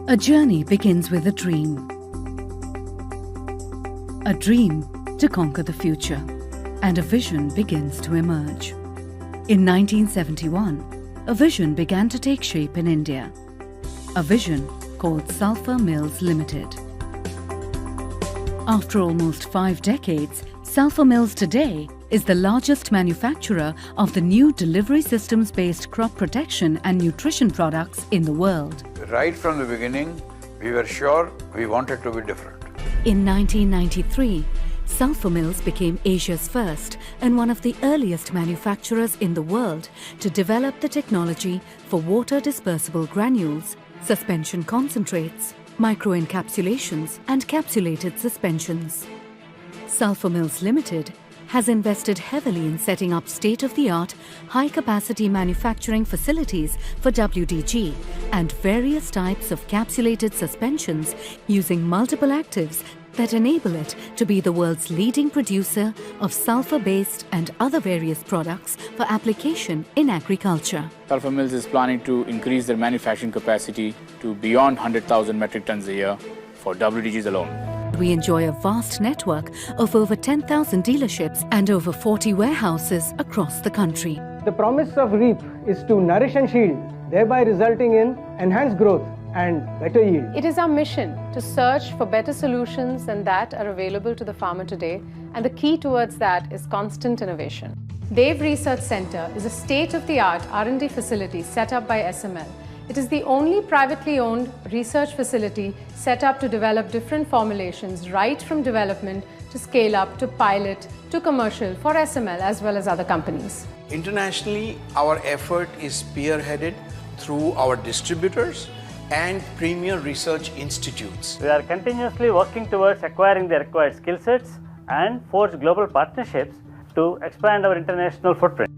A journey begins with a dream. A dream to conquer the future. And a vision begins to emerge. In 1971, a vision began to take shape in India. A vision called Sulphur Mills Limited. After almost 5 decades, Sulphur Mills today is the largest manufacturer of the new delivery systems-based crop protection and nutrition products in the world. Right from the beginning, we were sure we wanted to be different. In 1993, Sulphur Mills became Asia's first and one of the earliest manufacturers in the world to develop the technology for water-dispersible granules, suspension concentrates, microencapsulations and capsulated suspensions. Sulphur Mills Limited has invested heavily in setting up state-of-the-art, high-capacity manufacturing facilities for WDG and various types of capsulated suspensions using multiple actives that enable it to be the world's leading producer of sulfur-based and other various products for application in agriculture. Sulphur Mills is planning to increase their manufacturing capacity to beyond 100,000 metric tons a year for WDGs alone. We enjoy a vast network of over 10,000 dealerships and over 40 warehouses across the country. The promise of REAP is to nourish and shield, thereby resulting in enhanced growth and better yield. It is our mission to search for better solutions than that are available to the farmer today, and the key towards that is constant innovation. Dave Research Center is a state-of-the-art R&D facility set up by SML. It is the only privately owned research facility set up to develop different formulations right from development to scale up to pilot to commercial for SML as well as other companies. Internationally, our effort is spearheaded through our distributors and premier research institutes. We are continuously working towards acquiring the required skill sets and forge global partnerships to expand our international footprint.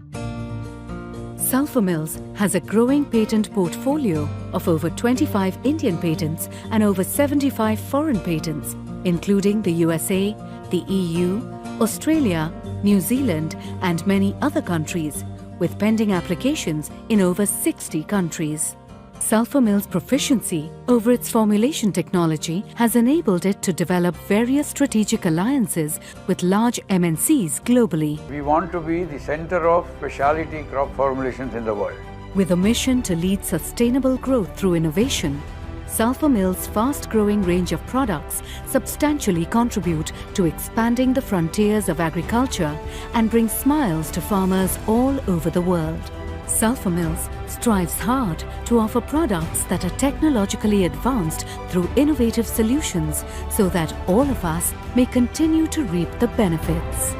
Sulphur Mills has a growing patent portfolio of over 25 Indian patents and over 75 foreign patents, including the USA, the EU, Australia, New Zealand and many other countries, with pending applications in over 60 countries. Sulphur Mills' proficiency over its formulation technology has enabled it to develop various strategic alliances with large MNCs globally. We want to be the center of specialty crop formulations in the world. With a mission to lead sustainable growth through innovation, Sulphur Mills' fast-growing range of products substantially contribute to expanding the frontiers of agriculture and bring smiles to farmers all over the world. Sulphur Mills strives hard to offer products that are technologically advanced through innovative solutions so that all of us may continue to reap the benefits.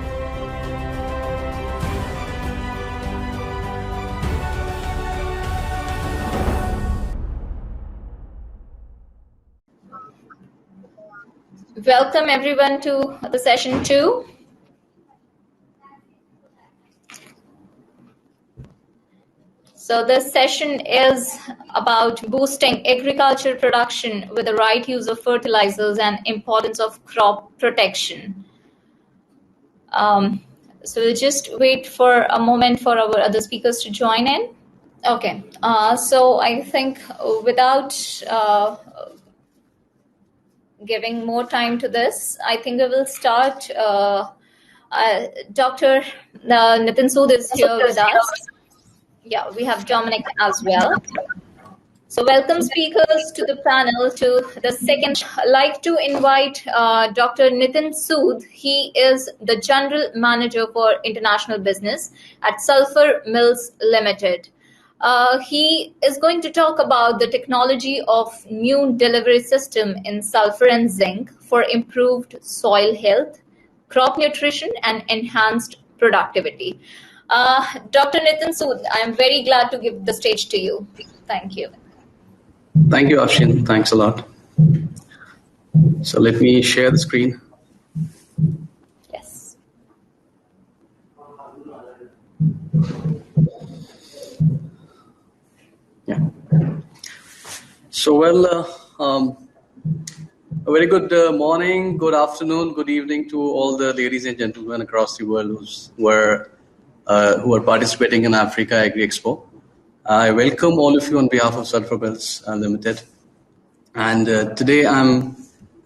Welcome everyone to the session 2. So this session is about boosting agriculture production with the right use of fertilizers and importance of crop protection. So we'll just wait for a moment for our other speakers to join in. Okay, so I think without giving more time to this, I think we will start. Dr. Nitin Sood is here with us. Yeah, we have Dominic as well. So welcome speakers to the panel to the second. I'd like to invite Dr. Nitin Sood. He is the General Manager for International Business at Sulphur Mills Limited. He is going to talk about the technology of new delivery system in sulfur and zinc for improved soil health, crop nutrition, and enhanced productivity. Dr. Nitin Sood, I am very glad to give the stage to you. Thank you. Thank you, Afshin. Thanks a lot. So let me share the screen. Yes. Yeah. So, a very good morning, good afternoon, good evening to all the ladies and gentlemen across the world who are participating in Africa Agri Expo. I welcome all of you on behalf of Sulphur Mills Limited. And today I'm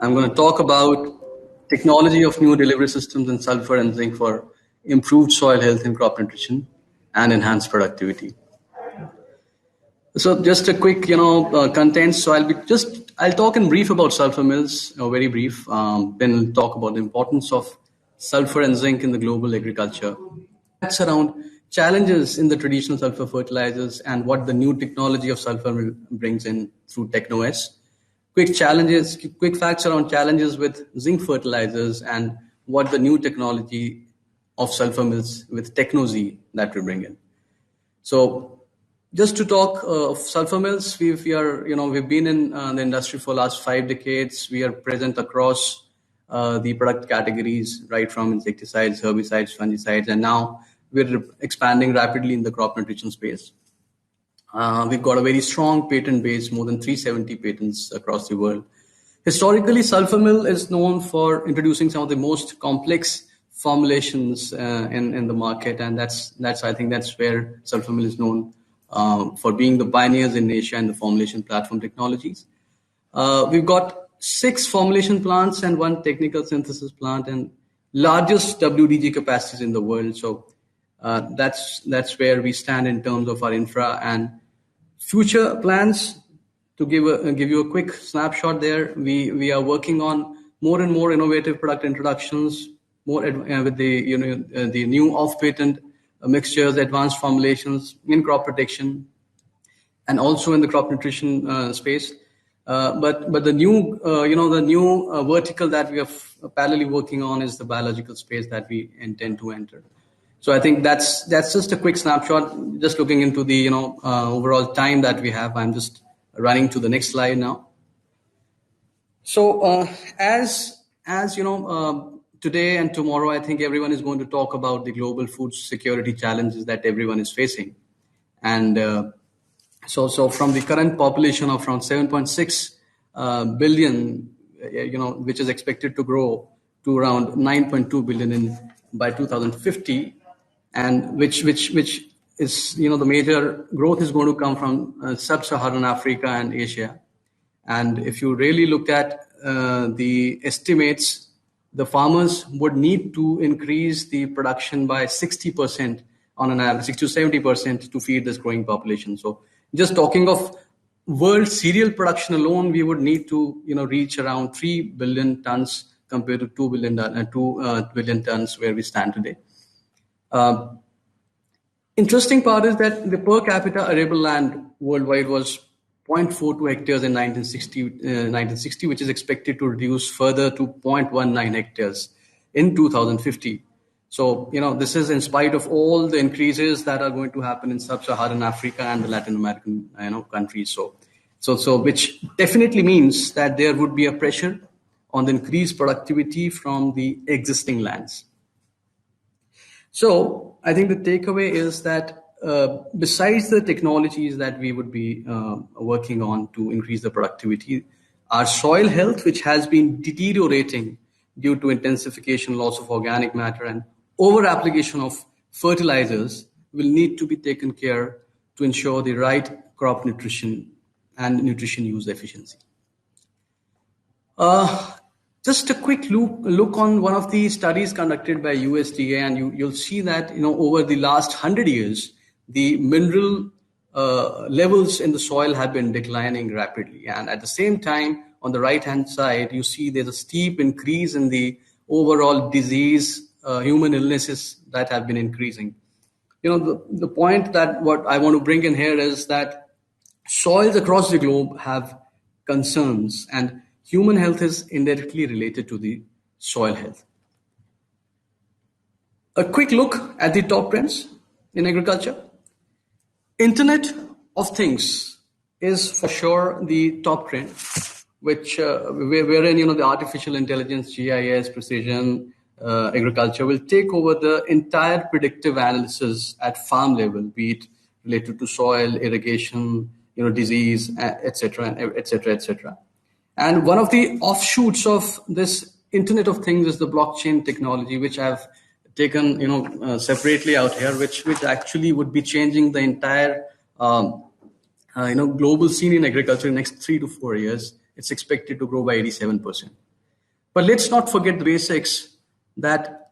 going to talk about technology of new delivery systems in sulfur and zinc for improved soil health and crop nutrition and enhanced productivity. So just a quick, content. So I'll talk in brief about sulfur mills, very brief. Then I'll talk about the importance of sulfur and zinc in the global agriculture. That's around challenges in the traditional sulfur fertilizers and what the new technology of sulfur brings in through TechnoS. Quick facts around challenges with zinc fertilizers and what the new technology of sulfur mills with TechnoZ that we bring in. So just to talk of sulfur mills, we've been in the industry for the last 5 decades. We are present across the product categories, right from insecticides, herbicides, fungicides, and now we're expanding rapidly in the crop nutrition space. We've got a very strong patent base, more than 370 patents across the world. Historically, sulfur mill is known for introducing some of the most complex formulations in the market, and I think that's where sulfur mill is known for being the pioneers in Asia in the formulation platform technologies. We've got 6 formulation plants and 1 technical synthesis plant and largest WDG capacities in the world. So that's where we stand in terms of our infra and future plans. To give you a quick snapshot there, we are working on more and more innovative product introductions, with the new off-patent mixtures, advanced formulations in crop protection, and also in the crop nutrition space. But the new vertical that we are parallelly working on is the biological space that we intend to enter. So I think that's just a quick snapshot. Just looking into the overall time that we have, I'm just running to the next slide now. So as you know, today and tomorrow, I think everyone is going to talk about the global food security challenges that everyone is facing. And so from the current population of around 7.6 billion, which is expected to grow to around 9.2 billion by 2050, and which is, the major growth is going to come from sub-Saharan Africa and Asia. And if you really look at the estimates, the farmers would need to increase the production by 60% on an average, 60 to 70% to feed this growing population. So just talking of world cereal production alone, we would need to reach around 3 billion tons compared to 2 billion tons where we stand today. Interesting part is that the per capita arable land worldwide was 0.42 hectares in 1960, which is expected to reduce further to 0.19 hectares in 2050. So, this is in spite of all the increases that are going to happen in sub-Saharan Africa and the Latin American, countries. So which definitely means that there would be a pressure on the increased productivity from the existing lands. So I think the takeaway is that besides the technologies that we would be working on to increase the productivity, our soil health, which has been deteriorating due to intensification, loss of organic matter, and over-application of fertilizers, will need to be taken care to ensure the right crop nutrition and nutrition use efficiency. Just a quick look on one of the studies conducted by USDA, and you'll see that over the last 100 years, the mineral levels in the soil have been declining rapidly. And at the same time, on the right-hand side, you see there's a steep increase in the overall disease, human illnesses that have been increasing. The point that what I want to bring in here is that soils across the globe have concerns, and human health is indirectly related to the soil health. A quick look at the top trends in agriculture. Internet of Things is for sure the top trend, which wherein the artificial intelligence, GIS, precision agriculture will take over the entire predictive analysis at farm level, be it related to soil, irrigation, disease, etc., etc., etc. And one of the offshoots of this Internet of Things is the blockchain technology, which I've taken separately out here, which actually would be changing the entire global scene in agriculture in the next 3 to 4 years. it's expected to grow by 87%. But let's not forget the basics, that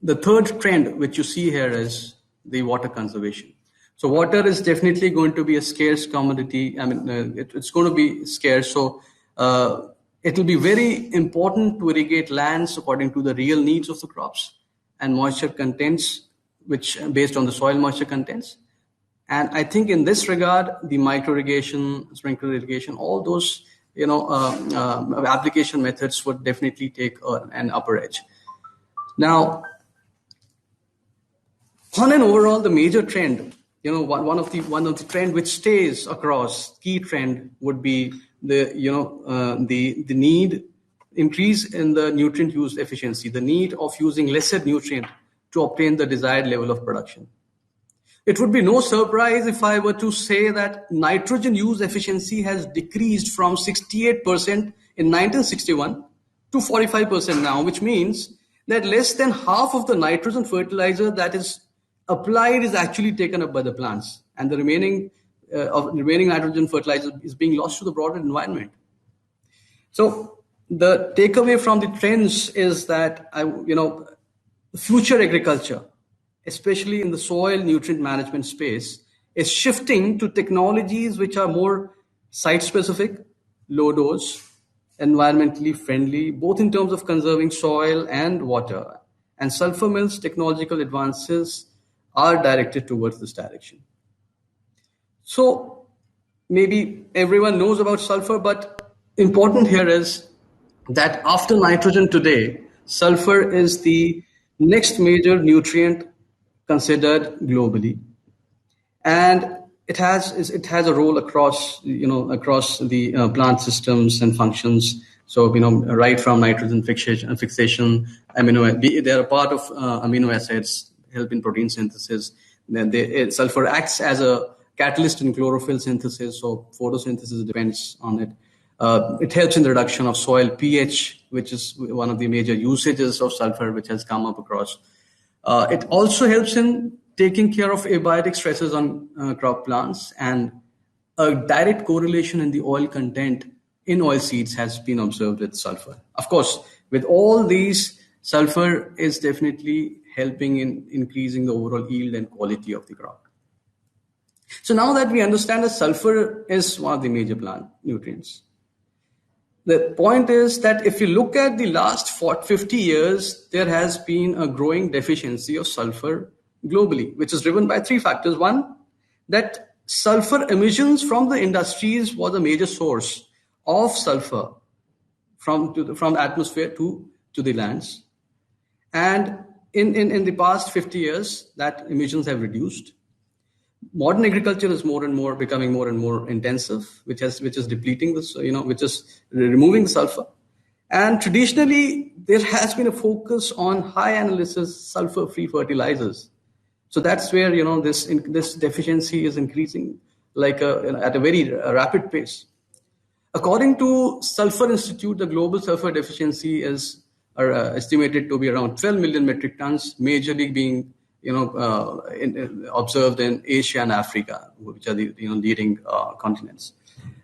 the third trend which you see here is the water conservation. So water is definitely going to be a scarce commodity. I mean, it's going to be scarce. So it will be very important to irrigate lands according to the real needs of the crops and moisture contents, which based on the soil moisture contents. And I think in this regard, the micro irrigation, sprinkler irrigation, all those application methods would definitely take an upper edge. Now, on an overall, the major trend, one of the trend which stays across, key trend would be the need, increase in the nutrient use efficiency, the need of using lesser nutrient to obtain the desired level of production. It would be no surprise if I were to say that nitrogen use efficiency has decreased from 68% in 1961 to 45% now, which means that less than half of the nitrogen fertilizer that is applied is actually taken up by the plants, and the remaining nitrogen fertilizer is being lost to the broader environment. So the takeaway from the trends is that future agriculture, especially in the soil nutrient management space, is shifting to technologies which are more site-specific, low-dose, environmentally friendly, both in terms of conserving soil and water. And sulfur mills' technological advances are directed towards this direction. So maybe everyone knows about sulfur, but important here is that after nitrogen today, sulfur is the next major nutrient considered globally, and it has a role across the plant systems and functions. So right from nitrogen fixation, they are a part of amino acids, help in protein synthesis. Then sulfur acts as a catalyst in chlorophyll synthesis, so photosynthesis depends on it. It helps in the reduction of soil pH, which is one of the major usages of sulfur which has come up across. It also helps in taking care of abiotic stresses on crop plants, and a direct correlation in the oil content in oil seeds has been observed with sulfur. Of course, with all these, sulfur is definitely helping in increasing the overall yield and quality of the crop. So now that we understand that sulfur is one of the major plant nutrients, the point is that if you look at the last 50 years, there has been a growing deficiency of sulfur globally, which is driven by three factors. One, that sulfur emissions from the industries was a major source of sulfur from the atmosphere to the lands. And in the past 50 years, that emissions have reduced. Modern agriculture is becoming more and more intensive, which is depleting this, which is removing the sulfur. And traditionally, there has been a focus on high analysis sulfur-free fertilizers. So that's where this deficiency is increasing at a very rapid pace. According to Sulphur Institute, the global sulfur deficiency is estimated to be around 12 million metric tons, majorly being observed in Asia and Africa, which are the leading continents.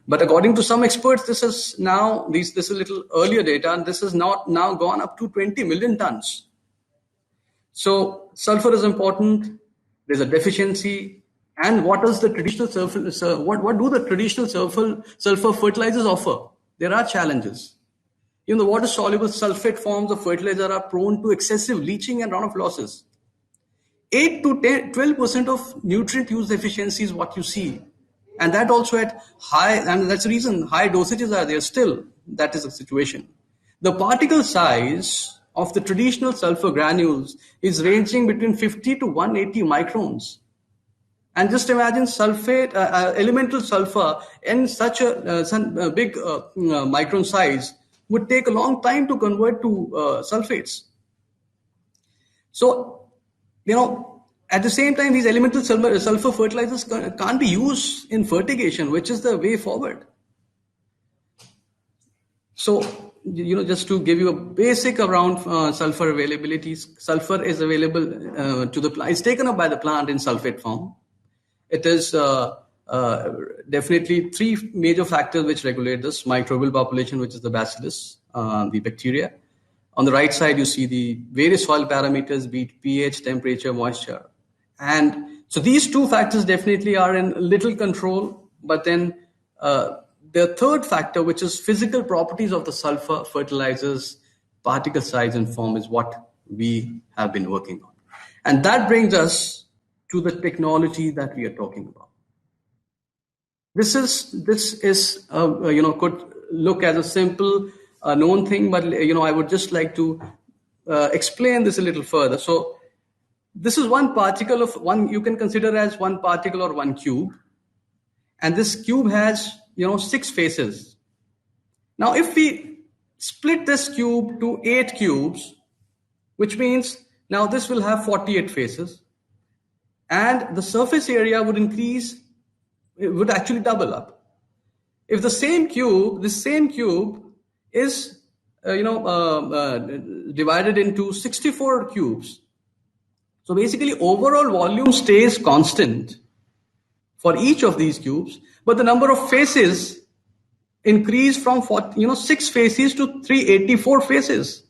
But according to some experts, this is a little earlier data, and this has now gone up to 20 million tons. So sulfur is important. There's a deficiency. And what does the traditional what do the traditional sulfur fertilizers offer? There are challenges. The water-soluble sulfate forms of fertilizer are prone to excessive leaching and runoff losses. 8 to 12% of nutrient use efficiency is what you see. And that also at high, and that's the reason high dosages are there still. That is the situation. The particle size of the traditional sulfur granules is ranging between 50 to 180 microns. And just imagine elemental sulfur in such a big micron size would take a long time to convert to sulfates. So, at the same time, these elemental sulfur fertilizers can't be used in fertigation, which is the way forward. So, just to give you a basic around sulfur availability, sulfur is available to the plant. It's taken up by the plant in sulfate form. It is definitely three major factors which regulate this: microbial population, which is the bacillus, the bacteria. On the right side, you see the various soil parameters, be it pH, temperature, moisture. And so these two factors definitely are in little control. But then the third factor, which is physical properties of the sulfur, fertilizers, particle size and form, is what we have been working on. And that brings us to the technology that we are talking about. This is could look as a simple known thing, but I would just like to explain this a little further. So this is one particle of one, you can consider as one particle or one cube, and this cube has 6 faces. Now if we split this cube to 8 cubes, which means now this will have 48 faces, and the surface area would increase, it would actually double up. If this same cube is divided into 64 cubes. So basically overall volume stays constant for each of these cubes, but the number of faces increase from 6 faces to 384 faces,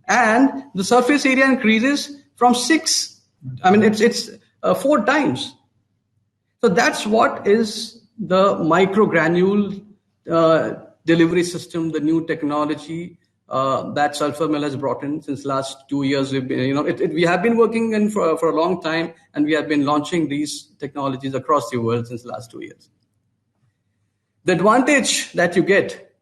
and the surface area increases from 6. I mean, it's 4 times. So that's what is the microgranule delivery system, the new technology that Sulphur Mill has brought in since last 2 years. We've been, we have been working in for a long time, and we have been launching these technologies across the world since the last 2 years. The advantage that you get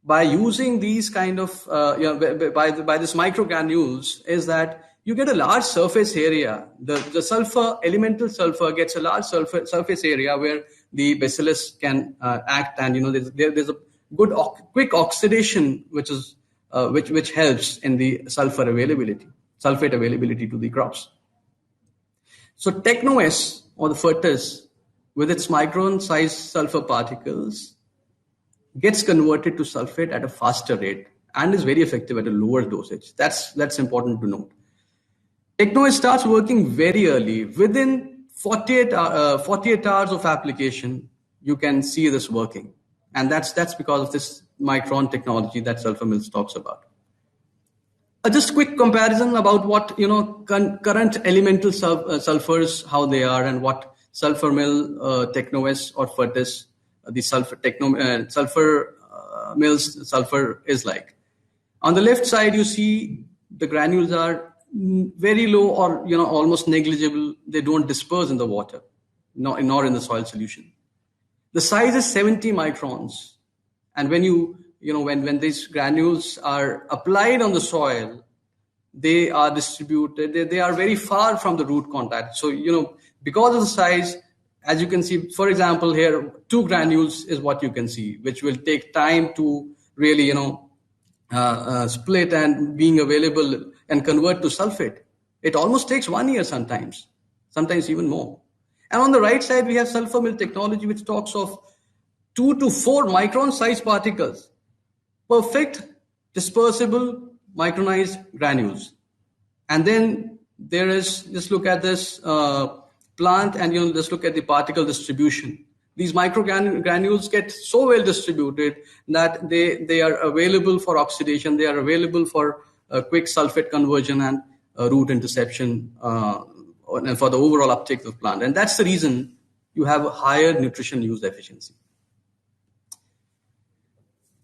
by using these kind of by this microgranules is that you get a large surface area. The sulfur, elemental sulfur, gets a large surface area where the bacillus can act, and there's a good quick oxidation which helps in the sulfate availability to the crops. So TechnoS, or the Fertis, with its micron-sized sulfur particles, gets converted to sulfate at a faster rate and is very effective at a lower dosage. That's important to note. TechnoS starts working very early. Within 48 hours of application, you can see this working. And that's because of this micron technology that Sulphur Mills talks about. Just quick comparison about what current elemental sulfurs, how they are, and what Sulphur Mill, TechnoS or Fertis, the Sulphur Mills sulfur is like. On the left side, you see the granules are very low or almost negligible. They don't disperse in the water, nor in the soil solution. The size is 70 microns, and when these granules are applied on the soil, they are distributed. They are very far from the root contact. So because of the size, as you can see, for example, here 2 granules is what you can see, which will take time to really split and being available and convert to sulfate. It almost takes 1 year sometimes even more. And on the right side, we have Sulphur Mill technology, which talks of 2 to 4 micron size particles, perfect dispersible micronized granules. And then there is, just look at this plant and just look at the particle distribution. These microgranules get so well distributed that they are available for oxidation, they are available for quick sulfate conversion and root interception, and for the overall uptake of the plant. And that's the reason you have a higher nutrition use efficiency.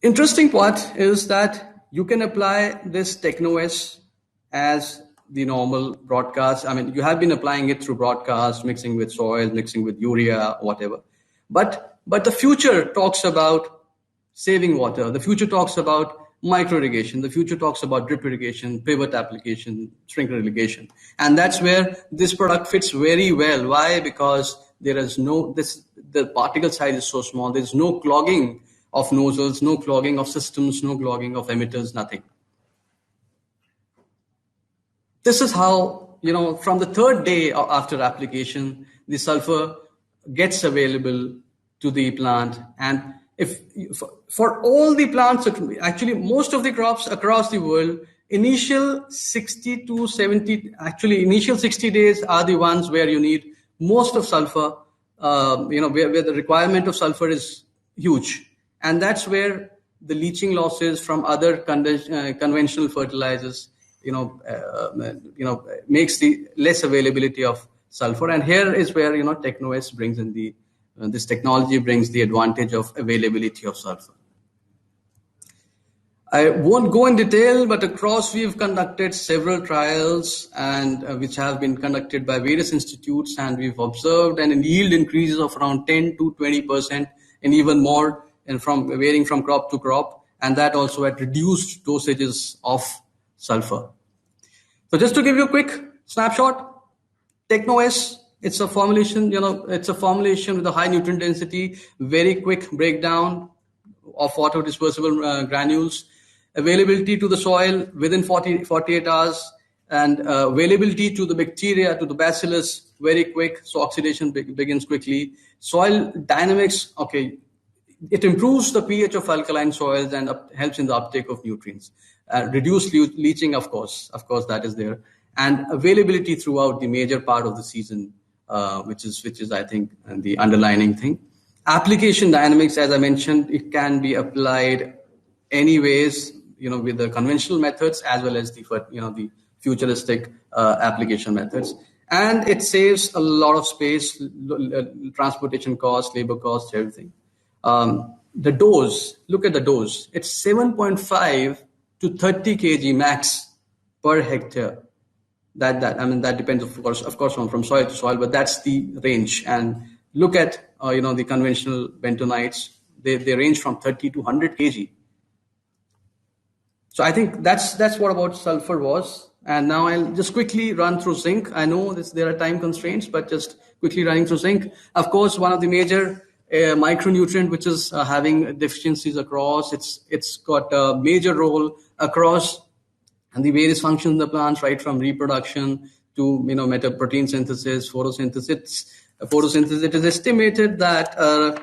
Interesting part is that you can apply this TechnoS as the normal broadcast. I mean, you have been applying it through broadcast, mixing with soil, mixing with urea, whatever. But the future talks about saving water. The future talks about micro irrigation. The future talks about drip irrigation, pivot application, sprinkler irrigation. And that's where this product fits very well. Why? Because there is the particle size is so small. There's no clogging of nozzles, no clogging of systems, no clogging of emitters, nothing. This is how, from the 3rd day after application, the sulfur gets available to the plant. And for all the plants, actually most of the crops across the world, initial 60 to 70, actually initial 60 days are the ones where you need most of sulfur where the requirement of sulfur is huge. And that's where the leaching losses from other conventional fertilizers, makes the less availability of sulfur. And here is where, TechnoS brings in this technology brings the advantage of availability of sulfur. I won't go in detail, but across we've conducted several trials and which have been conducted by various institutes, and we've observed an yield increases of around 10 to 20% and even more, and varying from crop to crop, and that also at reduced dosages of sulfur. So just to give you a quick snapshot, TechnoS, it's a formulation, with a high nutrient density, very quick breakdown of water dispersible granules, availability to the soil within 48 hours, and availability to the bacteria, to the bacillus, very quick, so oxidation begins quickly. Soil dynamics, it improves the pH of alkaline soils and helps in the uptake of nutrients. Reduced leaching, of course that is there, and availability throughout the major part of the season, which is I think the underlining thing. Application dynamics, as I mentioned, it can be applied anyways, with the conventional methods as well as the futuristic application methods. And it saves a lot of space, transportation costs, labor costs, everything. The dose, look at the dose. It's 7.5 to 30 kg max per hectare. That depends, of course, from soil to soil, but that's the range. And look at, the conventional bentonites. They range from 30 to 100 kg. So I think that's what about sulfur was. And now I'll just quickly run through zinc. I know there are time constraints, but just quickly running through zinc. Of course, one of the major micronutrient which is having deficiencies across. It's got a major role across and the various functions of the plants, right from reproduction to protein synthesis, photosynthesis. It is estimated that a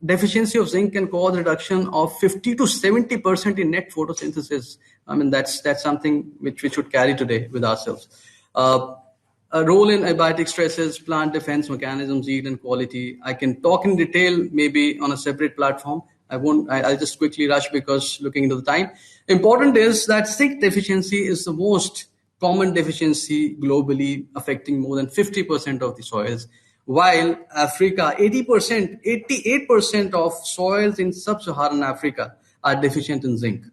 deficiency of zinc can cause reduction of 50 to 70% in net photosynthesis. That's something which we should carry today with ourselves. A role in abiotic stresses, plant defense mechanisms, yield and quality. I can talk in detail maybe on a separate platform. I'll just quickly rush because looking into the time. Important is that zinc deficiency is the most common deficiency globally, affecting more than 50% of the soils. While Africa, 88% of soils in sub-Saharan Africa are deficient in zinc.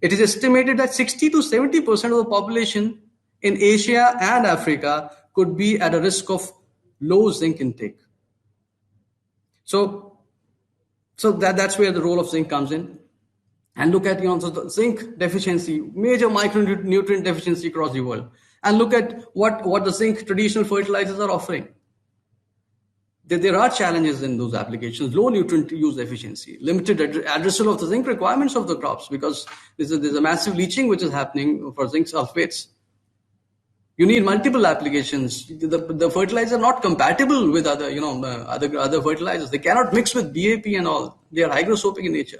It is estimated that 60 to 70% of the population in Asia and Africa could be at a risk of low zinc intake. So that's where the role of zinc comes in. And look at the zinc deficiency, major micronutrient deficiency across the world. And look at what the zinc traditional fertilizers are offering. There are challenges in those applications, low nutrient use efficiency, limited addressal of the zinc requirements of the crops, because there's a massive leaching which is happening for zinc sulfates. You need multiple applications. The fertilizers are not compatible with other fertilizers. They cannot mix with DAP and all. They are hygrosopic in nature.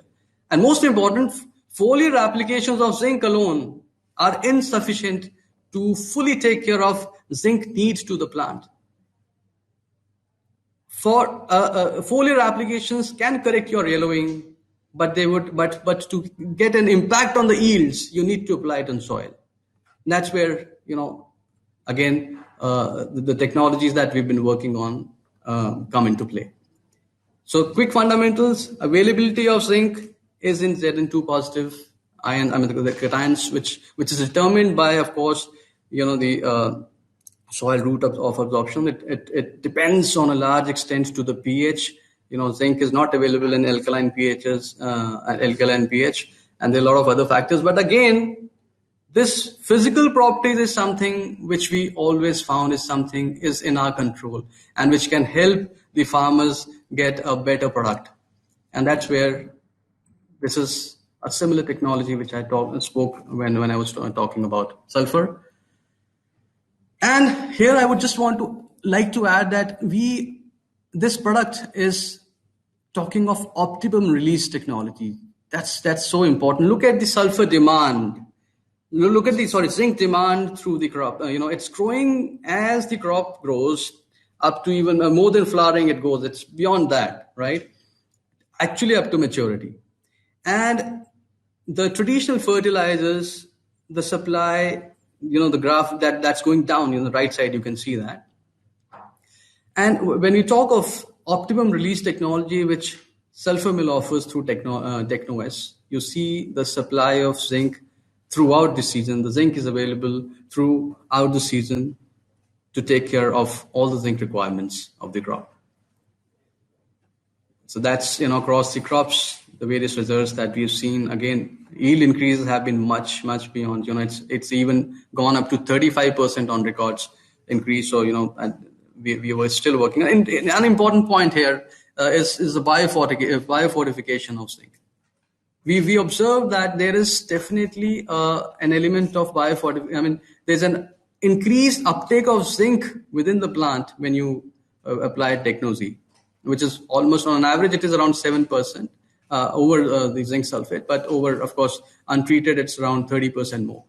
And most important, foliar applications of zinc alone are insufficient to fully take care of zinc needs to the plant. For foliar applications can correct your yellowing, but to get an impact on the yields, you need to apply it on soil. And that's where again the technologies that we've been working on come into play. So quick fundamentals: availability of zinc is in Zn2 positive ion, the cations, which is determined by, of course, the soil route of absorption. It depends on a large extent to the pH. Zinc is not available in alkaline pH, and there are a lot of other factors. But again, this physical properties is something which we always found is in our control, and which can help the farmers get a better product. And that's where this is a similar technology which I spoke when I was talking about sulfur. And here I would just like to add that this product is talking of optimum release technology. That's so important. Look at the sulfur demand. Look at the zinc demand through the crop. It's growing as the crop grows. up to even more than flowering it goes. It's beyond that, right? Actually up to maturity. And the traditional fertilizers, the supply, the graph that's going down, the right side, you can see that. And when we talk of optimum release technology, which Sulphur Mill offers through TechnoS, you see the supply of zinc throughout the season. The zinc is available throughout the season to take care of all the zinc requirements of the crop. So that's, across the crops, the various results that we've seen. Again, yield increases have been much, much beyond, it's even gone up to 35% on records increase. So, we were still working. And an important point here is the biofortification of zinc. We observed that there is definitely an element of biofortification. There's an increased uptake of zinc within the plant when you apply Techno-Z, which is almost on an average, it is around 7% over the zinc sulfate, but over, of course, untreated, it's around 30% more.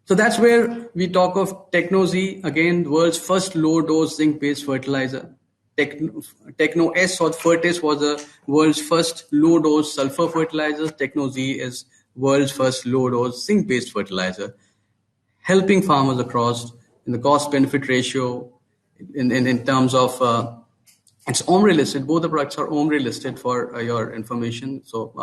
So that's where we talk of Techno-Z, again, the world's first low-dose zinc-based fertilizer. Techno-S or Fertis was the world's first low-dose sulfur fertilizer. Techno-Z is world's first low-dose zinc-based fertilizer, helping farmers across in the cost-benefit ratio, in terms of it's OMRI listed. Both the products are OMRI listed for your information. So,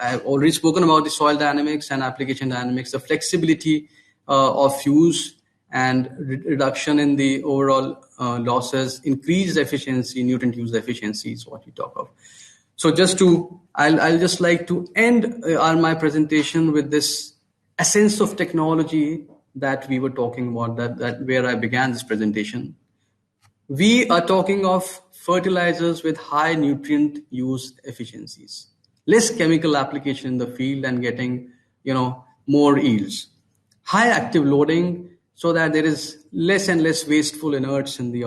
I've already spoken about the soil dynamics and application dynamics, the flexibility of use and reduction in the overall losses, increased efficiency, nutrient use efficiency is what we talk of. So I'll just like to end my presentation with this essence of technology that we were talking about, that where I began this presentation. We are talking of fertilizers with high nutrient use efficiencies, less chemical application in the field and getting, more yields, high active loading so that there is less and less wasteful inerts in the,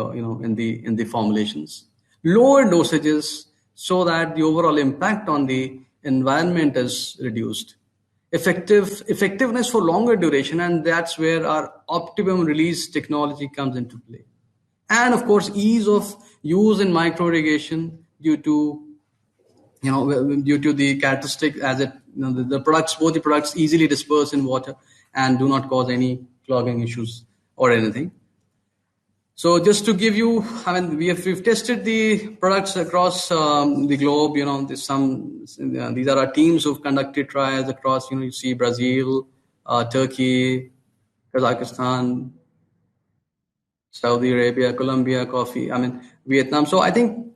in the formulations, lower dosages so that the overall impact on the environment is reduced, effectiveness for longer duration, and that's where our optimum release technology comes into play. And of course, ease of use in micro irrigation due to the characteristic as it, both the products easily disperse in water and do not cause any clogging issues or anything. So just to give you, we've tested the products across the globe. These are our teams who've conducted trials across. You see Brazil, Turkey, Kazakhstan, Saudi Arabia, Colombia, coffee. Vietnam. So I think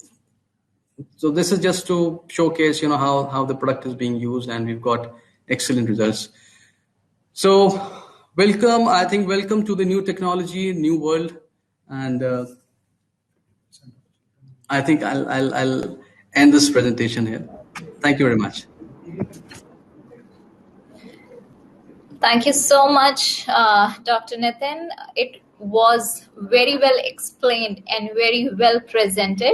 this is just to showcase, how the product is being used, and we've got excellent results. So welcome to the new technology, new world. And I think I'll end this presentation here. Thank you very much. Thank you so much, Dr. Nitin. It was very well explained and very well presented.